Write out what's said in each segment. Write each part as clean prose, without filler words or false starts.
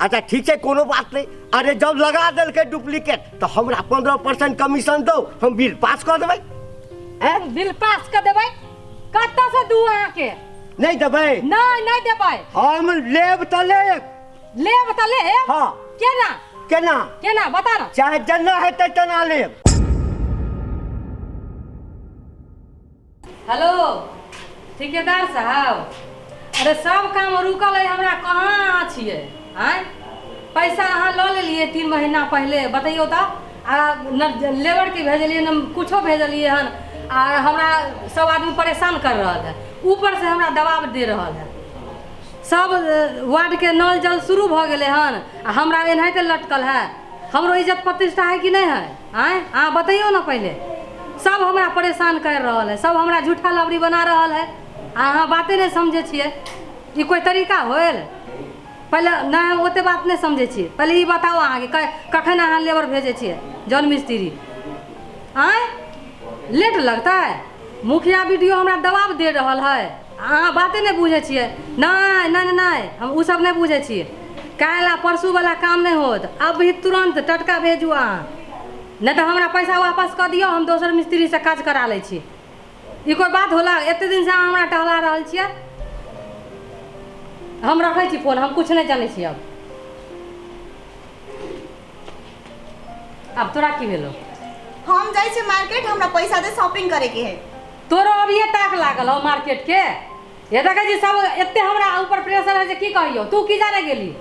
अच्छा ठीक है, कोनो बात नहीं। अरे जब लगा दिल के डुप्लीकेट तो हमरा 15% कमीशन दो, हम बिल पास कर देबै। बिल पास कर देबै? कत्ता से दू अहाँ के? नहीं देबै? नहीं देबै। हम लेब त लेब। लेब त लेब? हाँ। केना केना केना बता ना। चाहे जना हेतै तना लेब। हेलो ठेकेदार साहब, अरे सब काम रुकल है, हमरा कहाँ छिए? आँय पैसा अहाँ लऽ लेलिए 3 महीना पहले, बतैयो तो। आ न लेबर के भेजलिए न कुछो भेजलिए हन, आ हमरा सब आदमी परेशान कर रहा है, ऊपर से हमरा दबाव दे रहा है। सब वार्ड के नल जल शुरू भ गए हन, आ हमरा एनाहिते लटकल है। हमरो इज्जत प्रतिष्ठा है कि नहीं है? आँय अहाँ बतैयो ना पहले। सब हमरा परेशान कर रहा है, सब हमरा झूठा लबड़ी बना रहा है। अहाँ बातें नहीं समझे छिए, ये कोई तरीका होल? पहले नहीं ओते बात नहीं समझे छिए, पहले ये बताओ अहाँ के कखन अहाँ लेबर भेजे छिए जौन मिस्त्री? आँय लेट लगता है? मुखिया वीडियो हमरा दबाव दे रहा है, अहाँ बातें नहीं बुझे छिए। नहीं नहीं नहीं, हम उ सब नहीं बुझे छिए। काल्हि परसू वाला काम नहीं होत, अब भी तुरंत टटका भेजू अहाँ, नहीं तो हमरा पैसा वापस कर दियो, हम दोसर मिस्त्री से काज करा ले छी। ये कोई बात होला? एते दिन से अहाँ हमरा टहला रहल छिए। हम रखे छी फोन, हम कुछ नहीं जाने छी। अब तोरा की भेलो? हम जाई छी मार्केट, हमरा पैसा दे, शॉपिंग करे के है। तोरो अब ये ताक लागल हो मार्केट के? ये देखे जी सब एते हमरा ऊपर प्रेशर है जे की कहियो, तू की जाने गेली?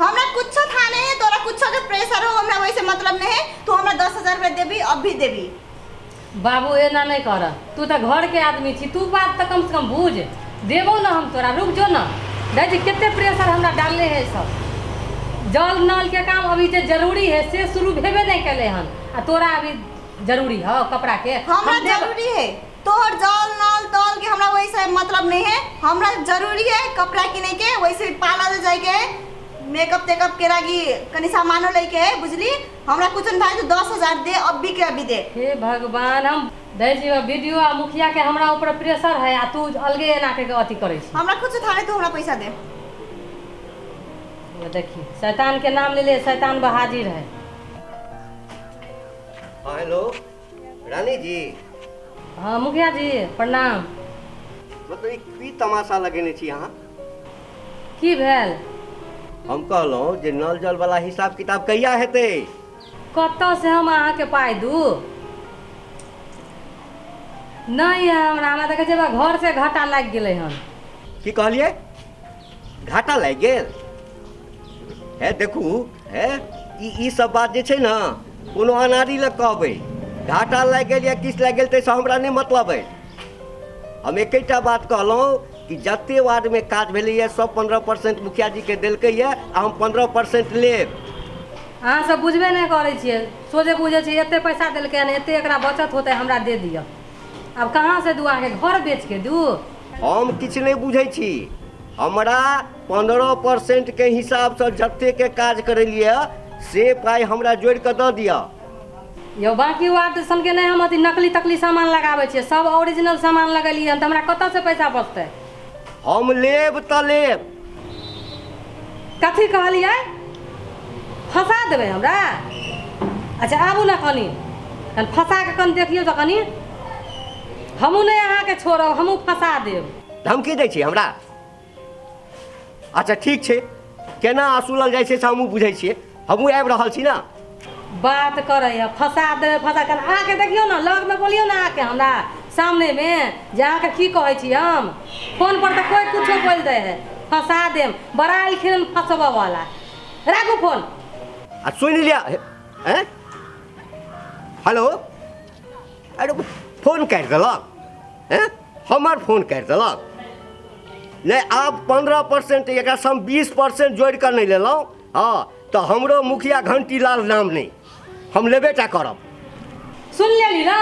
हमरा कुछो था नहीं है, तोरा कुछो के प्रेशर हो, हमरा वैसे मतलब नहीं है। तू हमरा 10,000 रुपया देबी, अब भी देबी। बाबू एना नहीं कर, तू तो घर के आदमी छी, तू बात तो कम से कम बूझ। देबो ना हम तोरा, रुक जो ना। देखी कितने प्रेशर हमरा डालले है सब। जल नल के काम अभी जे जरूरी है से शुरू भेबे नहीं कैले हन, आ तोरा अभी जरूरी है कपड़ा के? हमरा जरूरी है, तोहर जल नल तल के हमरा वैसे मतलब नहीं है। हमरा जरूरी है कपड़ा किने के, वैसे पार्लर जाए के, मेकअप टेकअप के लागी कनी सामानो लेके है, बुझली? हमरा कुछ नहीं भाई, तू 10,000 दे, अब भी के अभी दे। हे भगवान, हम जी वीडियो आ मुखिया के हमरा ऊपर प्रेशर है, आ तू अलगे एना के अथी करे छी। हमरा कुछ था नहीं, तू हमरा पैसा दे। ये देखी शैतान के नाम ले ले, शैतान बहाजिर है। हेलो रानी जी। हाँ मुखिया जी प्रणाम। मतलब की तमाशा लगेने छी अहाँ? की भेल? हम कहलहुँ जे नल जल वाला हिसाब किताब कहिया हेतै? कत्ता से हम अहाँ के पाई दू? नहीं है हमरा देखे जेबा घर से घाटा लग गेले हन। की कहलिए? घाटा लागि गेल? है देखू, है ई सब बात जे छै ना, कोनो अनारी लग कहबै। घाटा लागि गेल या किछु लागि गेल ताहिसँ हमरा नहीं मतलब है। हम एकेटा बात कहलहुँ कि जते वार्ड में काज भेलैए सब 15% मुखिया जी के देलकै है, आ हम 15% लेब। अहाँ सब बुझबे नहीं करे छिए, सोझे बुझे छी एते पैसा देलकै हन, एते एकरा बचत होते, हमरा दे दियो। अब कहाँ से दू? अहाँ के घर बेच के दू? हम किछु नहीं बुझै छी, हमरा 15% के हिसाब से जते के काज करेलिए से पाई हमरा जोड़ के दऽ दिअ। यो बाकी वार्ड सन के नहीं, हम अथी नकली तकली सामान लगावे छिए, सब ओरिजिनल सामान लगलिए हन, तो हमरा कतऽ से पैसा बचतै? हम लेब त लेब। कथी कहलिए? फंसा देबै हमरा? अच्छा आबू ना कनी फंसा के कन देखियो तो कनी, हमू नहीं अहाँ के छोड़ब, हमू फंसा देब। धमकी दै छी हमरा? अच्छा ठीक छै, केना असुलल जाइ छै से हमहूँ बुझै छियै, हमहूँ आबि रहल छी ना। बात करे है फंसा देबै, फंसा कर आके देखियो ना, लग में बोलियो ना आके हमरा सामने में जे अहाँके की कहै छी हम। फोन पर तो कोई कुछो बोल दे है, फंसा देम, बड़ा खिरन फंसबा वाला। राखू फोन। आ सुनि लिया। हैं? हेलो? अरे फोन काटि देलक? हैं? हमर फोन काटि देलक? नहीं, आप 15% एक हम 20% जोड़ कर नहीं लेलहुँ। हाँ तो हमरो मुखिया घंटी लाल नाम नहीं, हम लेबेटा करब। सुन लेली ना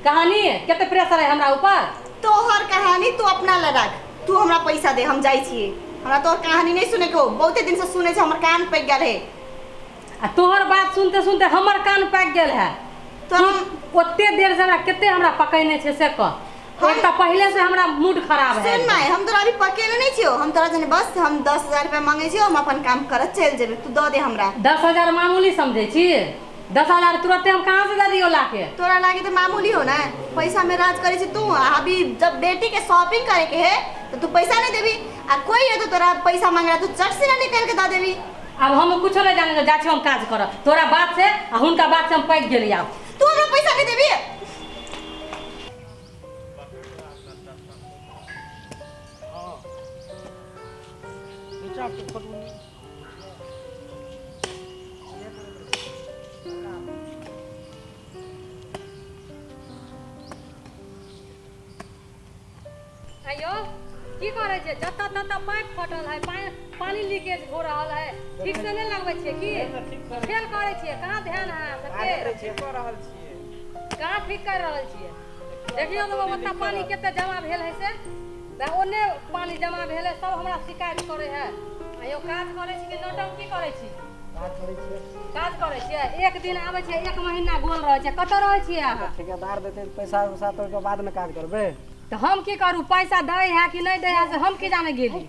कहानी, कितने प्रेशर है हमरा ऊपर। तोहर कहानी तू अपना ले रख, तू हमरा पैसा दे, हम जाई छिए। हमरा तोहर कहानी नहीं सुने को, बहुते दिन से सुने छ, हमर कान पक गेल है। आ तोहर बात सुनते सुनते हमर कान पक गेल है। तो हम ओते देर से हमरा कितने हमरा पकैने छे से कह। एक तो पहले से हमरा मूड खराब है। सुन माय, हम तोरा अभी पकेले नहीं छियो, हम तोरा जने बस हम 10,000 रुपया मांगे छियो, हम अपन काम करत चल जेबे, तू दे दे हमरा। 10,000 मामूली समझे छी? 10,000 तुरंत हम कहाँ से दे दियो लाके? तोरा लागे तो मामूली हो ना, पैसा में राज करे छी तू। अभी जब बेटी के शॉपिंग करे के है तो तू पैसा नहीं देबी, आ कोई है तो तोरा पैसा मांगला तू चट से ना निकाल के दे देबी। अब हम कुछ नहीं जाने जा छी, हम काज करब तोरा बात से आ हुनका बात से हम पैक गेली। अब तू हमरा पैसा नहीं देबी। आयो की करे छे? जत्ता तत्ता पाइप फटल है, पानी लीकेज हो रहल है, ठीक से नहीं लगबै छे की? फेल करे छे, कहाँ ध्यान है सबके? ठीक कर रहल छियै। कहाँ ठीक कर रहल छियै? देखियो तो ओत्ता पानी केते जमा भेल है से, ओने पानी जमा भेल है, सब हमरा शिकायत करे है। आयो काज करे छी कि नौटंकी करे छी? काज करे छियै। एक दिन आबै छियै, एक महीना गोल रहै छै, कतऽ रहै छियै अहाँ? ठेकेदार देते पैसा उसा तो के बाद में काज करबे। तो हम की करू? पैसा दै है कि नहीं दै है से हम की जाने गेली?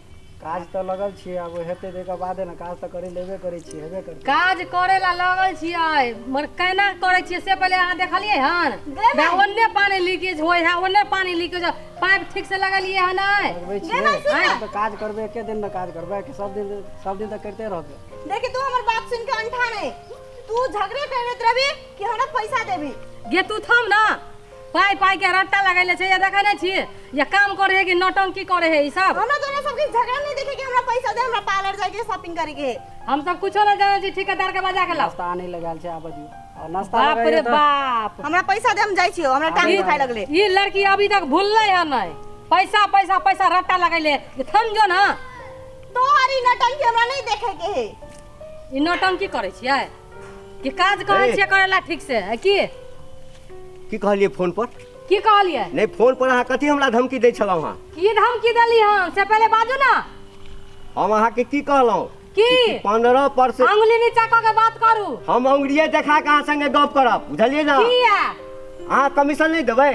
काज तो लगल छियै, अब हेते दे के बादे ना काज तो करी लेबे करै छियै, हेबे करै। काज करे ला लगल छियै, मगर केना करे छियै से पहले अहाँ देखलियै हन? बे ओन्ने पानी लीकेज होय है, ओन्ने पानी लीकेज, पाइप ठीक से लगलियै हन नहीं? करबै छियै तो काज करबे, एके दिन में काज करबे कि सब दिन तो करते रहबे। देखी तू हमर बात सुन के अंठा नहीं, तू झगड़े करत रहबी कि हमरा पैसा देबी। गे तू थम ना, पाई पाई के रट्टा लगैले छै, ये देखै नै छी? ये काम करे है कि नौटंकी करे है? ई सब हमरा दोनों सबके झगड़ा नहीं देखे कि हमरा पैसा दे, हमरा पार्लर जाके शॉपिंग करे के। हम सब कुछो नहीं जाने छी, ठेकेदार के बजा के लाओ। नाश्ता नहीं लगाल छै आबा दियो, और नाश्ता बाप रे बाप, हमरा पैसा दे, हम जाई छियो, हमरा टाइम दुखाय लगले। ये लड़की अभी तक भूलले है नहीं? पैसा पैसा पैसा रट्टा लगैले, थम जो ना। तोहरी नौटंकी हमरा नहीं देखे के है। ई नौटंकी करे छियै कि काज करे छियै करेला ठीक से है की? की कहलिए फोन पर? की कहलिए? नहीं फोन पर अहाँ कथी हमरा धमकी दै छलहुँ हँ? की धमकी देली हम से पहले बाजू ना। हम अहाँके की कहलहुँ? की 15% अंगुली नीचा क के बात करू। हम अंगुलिये देखा के अहाँ संगे गप करब, बुझलियै ना? किया? अहाँ कमीशन नहीं देबै?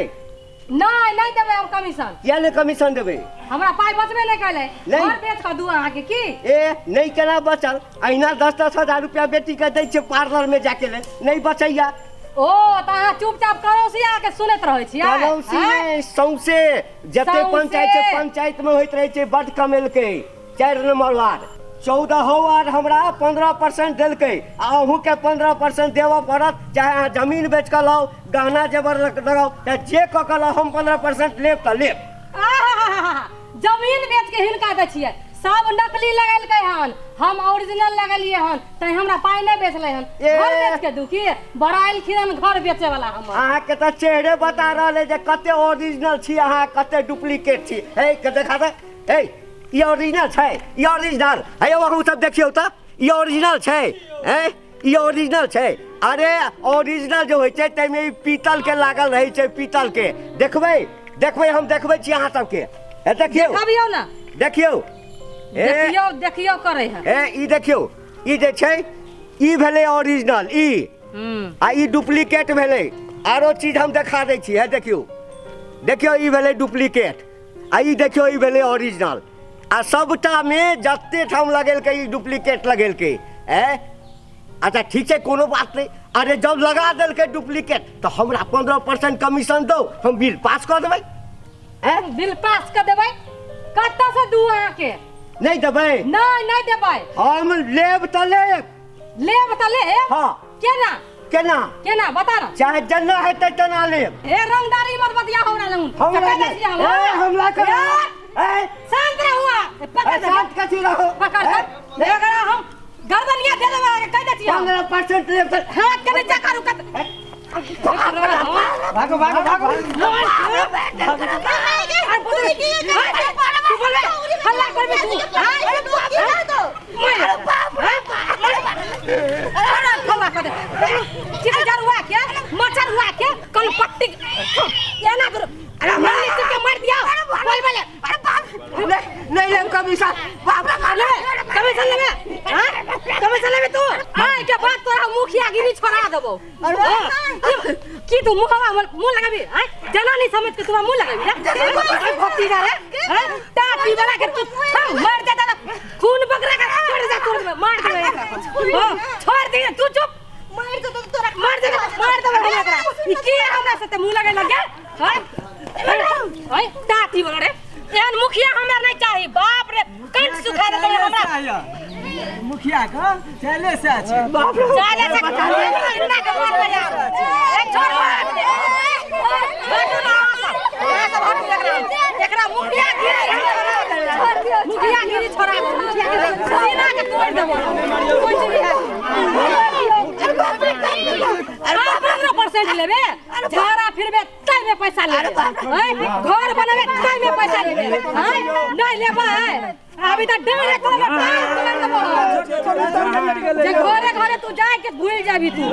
नहीं देबै हम कमीशन। किया नहीं कमीशन देबै? हमरा पाई बचबे नहीं कैले, नहीं। घर बेच के दू अहाँ के की? ए नहीं केना बचल? अहिना 10-10 हजार रुपया बेटी के दै छै पार्लर में जाके ले, नहीं बचैया। ओ त अहाँ चुपचाप करौसिया के सुनैत रहै छियै? करौसी नहीं, सौंसे जते सौंसे। पंचायत छै, पंचायत में होइत रहै छै बड कमेलकै। 4 नंबर वार्ड 14 वार्ड हमरा 15% देलकै, आ अहूँ के 15% देबऽ पड़त, चाहे अहाँ जमीन बेच के लाओ, गहना जेवर लगाओ, चाहे जे कऽ के लाओ, हम 15% लेब तऽ लेब। जमीन बेच के हिनका दै छियै, सब नकली लगेलकै हन, हम ओरिजिनल लगेलिए हन, तै हमरा पाई नहीं बेचले हन। घर बेच के दू की? बड़ाइल खिरन घर बेचे वाला हम। अहाँ के तऽ चेहरे बता रहले जे कते ओरिजिनल छी अहाँ, कते डुप्लीकेट छी। हे के देखा दे, हे ई ओरिजिनल छै, ई ओरिजिनल है। अहू सब देखियौ तऽ ई ओरिजिनल छै, हैं ई ओरिजिनल छै। अरे ओरिजिनल जो होइ छै तैमे ई पीतल के लागल रहै छै, पीतल के। देखबै देखबै, हम देखबै छी अहाँ सबके। हे देखियौ देखबियौ ना, देखियौ, देखियौ देखियौ करे है। हे ई देखियौ, ई जे छै ई भेलै ओरिजिनल, ई आ ई डुप्लीकेट भेलै। आरो चीज हम देखा दै छी, हे देखियौ देखियौ, ई भेलै डुप्लीकेट, आ ई देखियौ ई भेलै ओरिजिनल। आ सबटा में जते ठाम लगेलकै ई डुप्लीकेट लगेलकै। अच्छा ठीक छै, कोनो बात नहीं। अरे जब लगा देलकै डुप्लीकेट तो हमरा 15% कमीशन दो, हम बिल पास कर देबै। बिल पास कर देबै? कत्ता से दू अहाँ के? नहीं देबै? नहीं देबै। हम लेब तऽ लेब। लेब तऽ लेब? हाँ। केना केना? केना बता ना। चाहे जेना हेतै तेना लेब। ए रंगदारी मत बतिया हमरा लंग। हमला कर। शांत रहो, पकड़ शांत कथी रहो? पकड़ ले, अगर हम गर्दनिया दे देबै कह दै छियै। 15% लेब तऽ हाथ के नीचा करू कत। भागो भागो भागो। हल्ला करबे तू? हल्ला कर दे। चिकजार हुआ क्या? मच्छर हुआ क्या? कल पट्टी ये ना करो। अरे मार के मार दिया। बोल बोले। अरे बाप नहीं लेब कमीशन। बाप ले कमीशन लेबे? हां कमीशन लेबे तू? हां के बात तोरा मुखिया गिरी छोड़ा देबो। की तू मुंह लगाबी हैं जना नहीं समझ के तू मुंह लगाबी रे भतीजा रे हैं टाटी वाला के तू मार दे दादा खून बकरा का छोड़ जा तोड़ मार दे छोड़ दे तू चुप मार दे तो तोरा मार दे एकरा ई की हमरा साथे मुंह लगे लगे हैं हैं टाटी वाला रे एहन मुखिया हमरा नहीं चाही बाप रे कंठ सुखा दे हमरा मुखिया का चले से अच्छे बाप रे चले से इतना के मार बजा ए छोड़ मार एकरा मुखिया गिरी छोड़ा सीना के तोड़ देबो कुछ भी है 15% लेबे झाड़ा फिरबे तै में पैसा लेबे घर बनबे तै में पैसा लेबे नहीं लेबे अभी तो डरे करबे जे घरे घरे तू जाए के भूल जाबी तू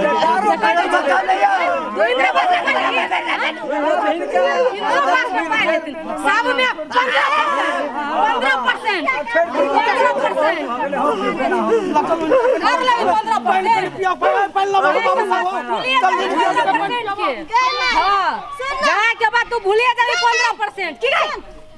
सब में 15% के बाद तू भूलिए जाबी 15% की गई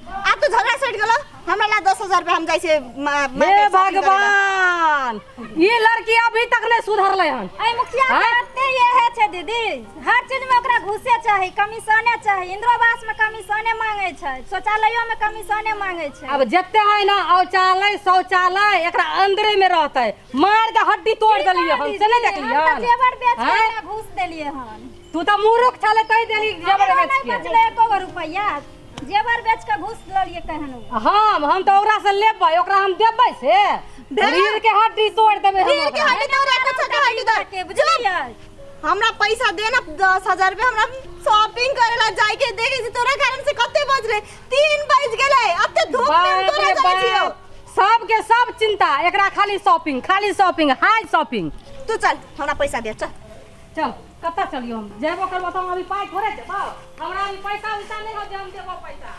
आ तो झगड़ा सेट गेलो हमरा ला 10,000 रुपया हम जाई से हे भगवान ये लड़की अभी तक नहीं सुधरले हन आई मुखिया बाते ये है छे दीदी हर चीज में ओकरा घुसे चाही कमीशने चाही इंद्रावास में कमीशने मांगे छै शौचालयों में कमीशने मांगे छै अब जत्ते है ना औचालय शौचालय एकरा अंदरे में रहते मार के हड्डी तोड़ देलिए हम से नहीं देखलिए हम जेवर बेच के घुस देलिए हन तू तो मूर्ख छले तई देली जेवर बेच के बचले 1 रुपया जेवर बेच के घुस लेलिए कहनु हम तो ओकरा से लेबै ओकरा हम देबै से रीढ़ के हड्डी तोड़ देबै हम रीढ़ के हड्डी तोड़ कुछ के हड्डी तोड़ के बुझलिए हमरा पैसा देना 10,000 रुपया हमरा शॉपिंग करेला जाय के देखे से तोरा कारण से कते बज रे 3 बज गेलै अते धूप में तोरा जाय छियो सब के सब चिंता एकरा खाली शॉपिंग हाई शॉपिंग तू चल हमरा पैसा दे चल कत्ता चलियो हम जेबो करबो त हम अभी पाई थोड़े देबो हमरा अभी पैसा नहीं हो जे हम देबो पैसा